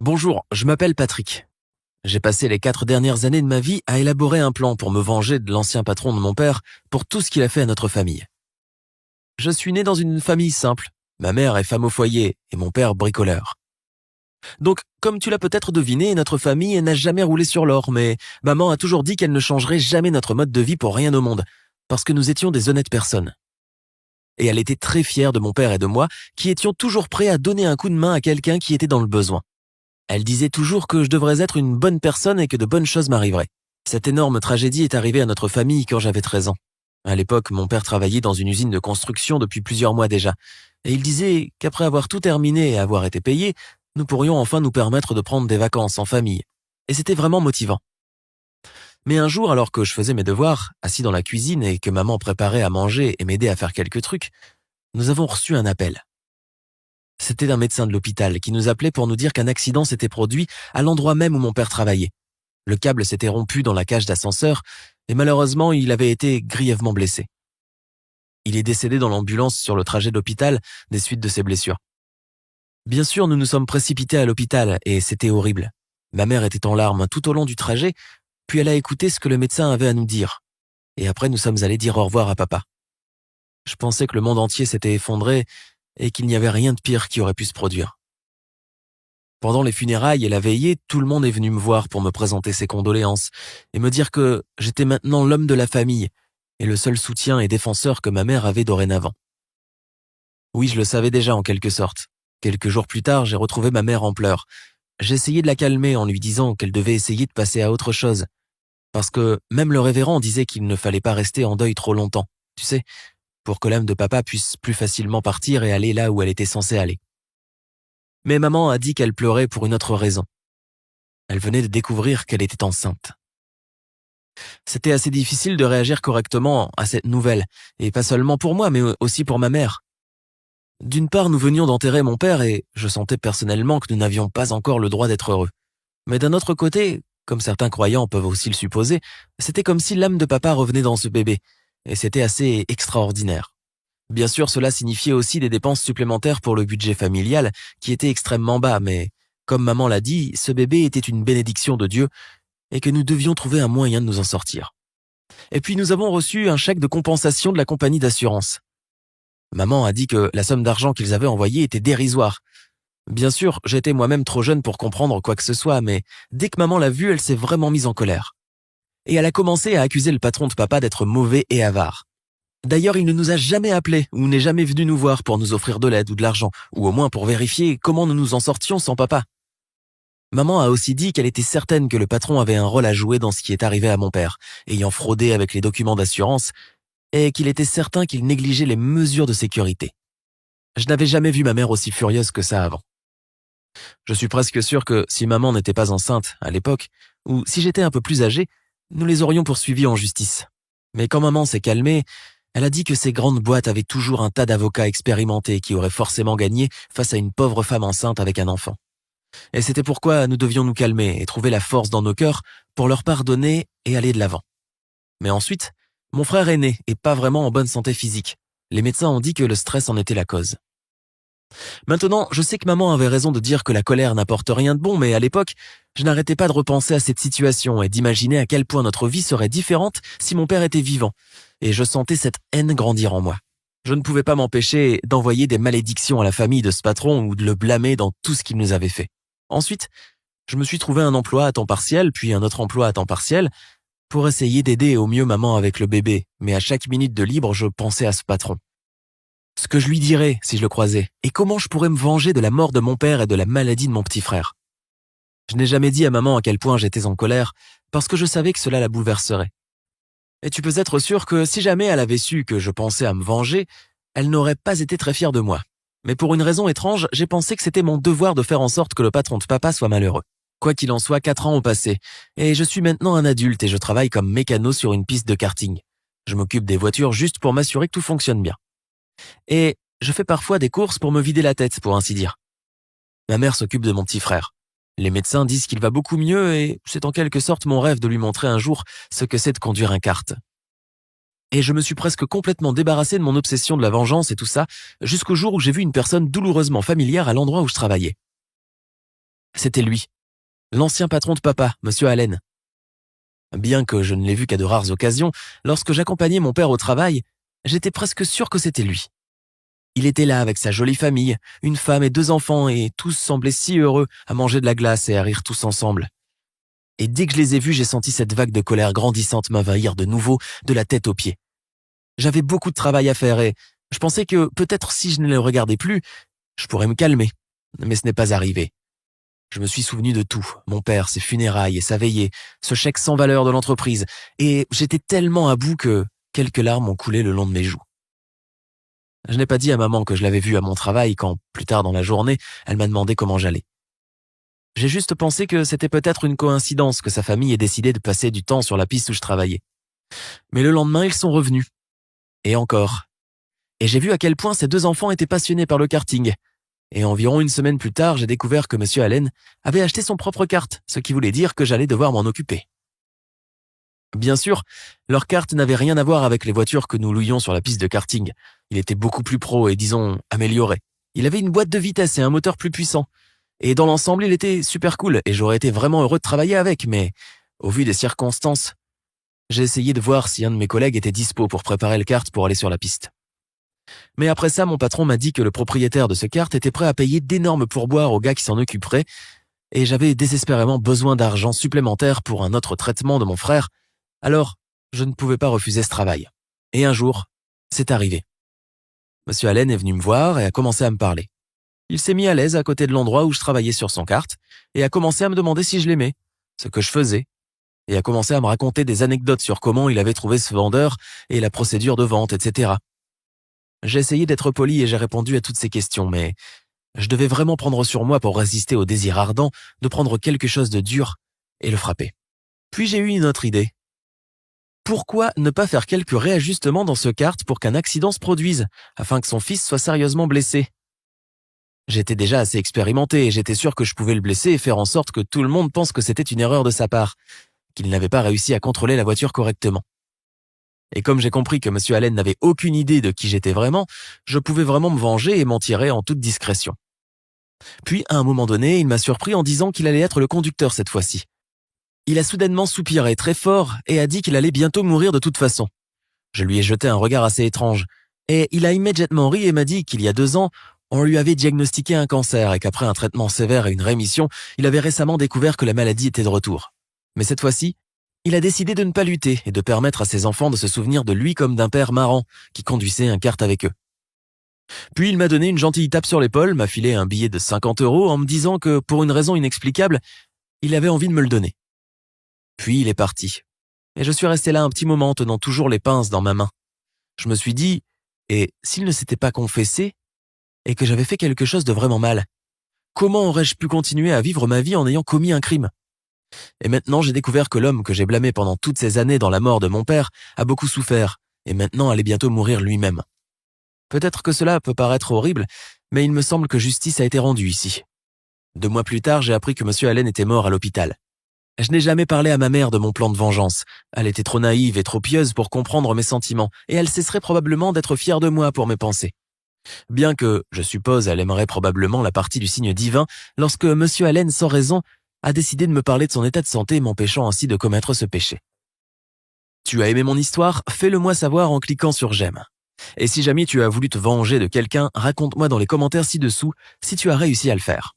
Bonjour, je m'appelle Patrick. J'ai passé les 4 dernières années de ma vie à élaborer un plan pour me venger de l'ancien patron de mon père pour tout ce qu'il a fait à notre famille. Je suis né dans une famille simple. Ma mère est femme au foyer et mon père bricoleur. Donc, comme tu l'as peut-être deviné, notre famille n'a jamais roulé sur l'or, mais maman a toujours dit qu'elle ne changerait jamais notre mode de vie pour rien au monde, parce que nous étions des honnêtes personnes. Et elle était très fière de mon père et de moi, qui étions toujours prêts à donner un coup de main à quelqu'un qui était dans le besoin. Elle disait toujours que je devrais être une bonne personne et que de bonnes choses m'arriveraient. Cette énorme tragédie est arrivée à notre famille quand j'avais 13 ans. À l'époque, mon père travaillait dans une usine de construction depuis plusieurs mois déjà. Et il disait qu'après avoir tout terminé et avoir été payé, nous pourrions enfin nous permettre de prendre des vacances en famille. Et c'était vraiment motivant. Mais un jour, alors que je faisais mes devoirs, assis dans la cuisine et que maman préparait à manger et m'aidait à faire quelques trucs, nous avons reçu un appel. C'était un médecin de l'hôpital qui nous appelait pour nous dire qu'un accident s'était produit à l'endroit même où mon père travaillait. Le câble s'était rompu dans la cage d'ascenseur et malheureusement, il avait été grièvement blessé. Il est décédé dans l'ambulance sur le trajet de l'hôpital des suites de ses blessures. Bien sûr, nous nous sommes précipités à l'hôpital et c'était horrible. Ma mère était en larmes tout au long du trajet, puis elle a écouté ce que le médecin avait à nous dire. Et après, nous sommes allés dire au revoir à papa. Je pensais que le monde entier s'était effondré et qu'il n'y avait rien de pire qui aurait pu se produire. Pendant les funérailles et la veillée, tout le monde est venu me voir pour me présenter ses condoléances et me dire que j'étais maintenant l'homme de la famille et le seul soutien et défenseur que ma mère avait dorénavant. Oui, je le savais déjà en quelque sorte. Quelques jours plus tard, j'ai retrouvé ma mère en pleurs. J'ai essayé de la calmer en lui disant qu'elle devait essayer de passer à autre chose. Parce que même le révérend disait qu'il ne fallait pas rester en deuil trop longtemps. Tu sais, pour que l'âme de papa puisse plus facilement partir et aller là où elle était censée aller. Mais maman a dit qu'elle pleurait pour une autre raison. Elle venait de découvrir qu'elle était enceinte. C'était assez difficile de réagir correctement à cette nouvelle, et pas seulement pour moi, mais aussi pour ma mère. D'une part, nous venions d'enterrer mon père et je sentais personnellement que nous n'avions pas encore le droit d'être heureux. Mais d'un autre côté, comme certains croyants peuvent aussi le supposer, c'était comme si l'âme de papa revenait dans ce bébé, et c'était assez extraordinaire. Bien sûr, cela signifiait aussi des dépenses supplémentaires pour le budget familial, qui était extrêmement bas, mais comme maman l'a dit, ce bébé était une bénédiction de Dieu, et que nous devions trouver un moyen de nous en sortir. Et puis nous avons reçu un chèque de compensation de la compagnie d'assurance. Maman a dit que la somme d'argent qu'ils avaient envoyée était dérisoire. Bien sûr, j'étais moi-même trop jeune pour comprendre quoi que ce soit, mais dès que maman l'a vu, elle s'est vraiment mise en colère. Et elle a commencé à accuser le patron de papa d'être mauvais et avare. D'ailleurs, il ne nous a jamais appelés ou n'est jamais venu nous voir pour nous offrir de l'aide ou de l'argent, ou au moins pour vérifier comment nous nous en sortions sans papa. Maman a aussi dit qu'elle était certaine que le patron avait un rôle à jouer dans ce qui est arrivé à mon père, ayant fraudé avec les documents d'assurance, et qu'il était certain qu'il négligeait les mesures de sécurité. Je n'avais jamais vu ma mère aussi furieuse que ça avant. Je suis presque sûr que si maman n'était pas enceinte à l'époque, ou si j'étais un peu plus âgé, nous les aurions poursuivis en justice. Mais quand maman s'est calmée, elle a dit que ces grandes boîtes avaient toujours un tas d'avocats expérimentés qui auraient forcément gagné face à une pauvre femme enceinte avec un enfant. Et c'était pourquoi nous devions nous calmer et trouver la force dans nos cœurs pour leur pardonner et aller de l'avant. Mais ensuite, mon frère est né et pas vraiment en bonne santé physique. Les médecins ont dit que le stress en était la cause. Maintenant, je sais que maman avait raison de dire que la colère n'apporte rien de bon, mais à l'époque, je n'arrêtais pas de repenser à cette situation et d'imaginer à quel point notre vie serait différente si mon père était vivant. Et je sentais cette haine grandir en moi. Je ne pouvais pas m'empêcher d'envoyer des malédictions à la famille de ce patron ou de le blâmer dans tout ce qu'il nous avait fait. Ensuite, je me suis trouvé un emploi à temps partiel, puis un autre emploi à temps partiel, pour essayer d'aider au mieux maman avec le bébé, mais à chaque minute de libre, je pensais à ce patron. Ce que je lui dirais si je le croisais, et comment je pourrais me venger de la mort de mon père et de la maladie de mon petit frère. Je n'ai jamais dit à maman à quel point j'étais en colère, parce que je savais que cela la bouleverserait. Et tu peux être sûr que si jamais elle avait su que je pensais à me venger, elle n'aurait pas été très fière de moi. Mais pour une raison étrange, j'ai pensé que c'était mon devoir de faire en sorte que le patron de papa soit malheureux. Quoi qu'il en soit, 4 ans ont passé, et je suis maintenant un adulte et je travaille comme mécano sur une piste de karting. Je m'occupe des voitures juste pour m'assurer que tout fonctionne bien. Et je fais parfois des courses pour me vider la tête, pour ainsi dire. Ma mère s'occupe de mon petit frère. Les médecins disent qu'il va beaucoup mieux et c'est en quelque sorte mon rêve de lui montrer un jour ce que c'est de conduire un kart. Et je me suis presque complètement débarrassé de mon obsession de la vengeance et tout ça, jusqu'au jour où j'ai vu une personne douloureusement familière à l'endroit où je travaillais. C'était lui, l'ancien patron de papa, Monsieur Allen. Bien que je ne l'ai vu qu'à de rares occasions, lorsque j'accompagnais mon père au travail, j'étais presque sûr que c'était lui. Il était là avec sa jolie famille, une femme et 2 enfants, et tous semblaient si heureux à manger de la glace et à rire tous ensemble. Et dès que je les ai vus, j'ai senti cette vague de colère grandissante m'envahir de nouveau de la tête aux pieds. J'avais beaucoup de travail à faire et je pensais que peut-être si je ne les regardais plus, je pourrais me calmer. Mais ce n'est pas arrivé. Je me suis souvenu de tout, mon père, ses funérailles et sa veillée, ce chèque sans valeur de l'entreprise, et j'étais tellement à bout que quelques larmes ont coulé le long de mes joues. Je n'ai pas dit à maman que je l'avais vue à mon travail quand, plus tard dans la journée, elle m'a demandé comment j'allais. J'ai juste pensé que c'était peut-être une coïncidence que sa famille ait décidé de passer du temps sur la piste où je travaillais. Mais le lendemain, ils sont revenus. Et encore. Et j'ai vu à quel point ces 2 enfants étaient passionnés par le karting. Et environ une semaine plus tard, j'ai découvert que Monsieur Allen avait acheté son propre kart, ce qui voulait dire que j'allais devoir m'en occuper. Bien sûr, leur kart n'avait rien à voir avec les voitures que nous louions sur la piste de karting. Il était beaucoup plus pro et disons amélioré. Il avait une boîte de vitesse et un moteur plus puissant. Et dans l'ensemble, il était super cool et j'aurais été vraiment heureux de travailler avec, mais au vu des circonstances, j'ai essayé de voir si un de mes collègues était dispo pour préparer le kart pour aller sur la piste. Mais après ça, mon patron m'a dit que le propriétaire de ce kart était prêt à payer d'énormes pourboires aux gars qui s'en occuperaient et j'avais désespérément besoin d'argent supplémentaire pour un autre traitement de mon frère, alors je ne pouvais pas refuser ce travail. Et un jour, c'est arrivé. Monsieur Allen est venu me voir et a commencé à me parler. Il s'est mis à l'aise à côté de l'endroit où je travaillais sur son kart et a commencé à me demander si je l'aimais, ce que je faisais, et a commencé à me raconter des anecdotes sur comment il avait trouvé ce vendeur et la procédure de vente, etc. J'ai essayé d'être poli et j'ai répondu à toutes ces questions, mais je devais vraiment prendre sur moi pour résister au désir ardent de prendre quelque chose de dur et le frapper. Puis j'ai eu une autre idée. Pourquoi ne pas faire quelques réajustements dans ce kart pour qu'un accident se produise, afin que son fils soit sérieusement blessé? J'étais déjà assez expérimenté et j'étais sûr que je pouvais le blesser et faire en sorte que tout le monde pense que c'était une erreur de sa part, qu'il n'avait pas réussi à contrôler la voiture correctement. Et comme j'ai compris que Monsieur Allen n'avait aucune idée de qui j'étais vraiment, je pouvais vraiment me venger et m'en tirer en toute discrétion. Puis, à un moment donné, il m'a surpris en disant qu'il allait être le conducteur cette fois-ci. Il a soudainement soupiré très fort et a dit qu'il allait bientôt mourir de toute façon. Je lui ai jeté un regard assez étrange, et il a immédiatement ri et m'a dit qu'il y a 2 ans, on lui avait diagnostiqué un cancer et qu'après un traitement sévère et une rémission, il avait récemment découvert que la maladie était de retour. Mais cette fois-ci, il a décidé de ne pas lutter et de permettre à ses enfants de se souvenir de lui comme d'un père marrant qui conduisait un kart avec eux. Puis il m'a donné une gentille tape sur l'épaule, m'a filé un billet de 50 € en me disant que, pour une raison inexplicable, il avait envie de me le donner. Puis il est parti. Et je suis resté là un petit moment tenant toujours les pinces dans ma main. Je me suis dit, et s'il ne s'était pas confessé, et que j'avais fait quelque chose de vraiment mal, comment aurais-je pu continuer à vivre ma vie en ayant commis un crime? Et maintenant j'ai découvert que l'homme que j'ai blâmé pendant toutes ces années dans la mort de mon père a beaucoup souffert, et maintenant allait bientôt mourir lui-même. Peut-être que cela peut paraître horrible, mais il me semble que justice a été rendue ici. 2 mois plus tard, j'ai appris que Monsieur Allen était mort à l'hôpital. Je n'ai jamais parlé à ma mère de mon plan de vengeance. Elle était trop naïve et trop pieuse pour comprendre mes sentiments, et elle cesserait probablement d'être fière de moi pour mes pensées. Bien que, je suppose, elle aimerait probablement la partie du signe divin lorsque Monsieur Allen, sans raison, a décidé de me parler de son état de santé, m'empêchant ainsi de commettre ce péché. Tu as aimé mon histoire? Fais-le moi savoir en cliquant sur j'aime. Et si jamais tu as voulu te venger de quelqu'un, raconte-moi dans les commentaires ci-dessous si tu as réussi à le faire.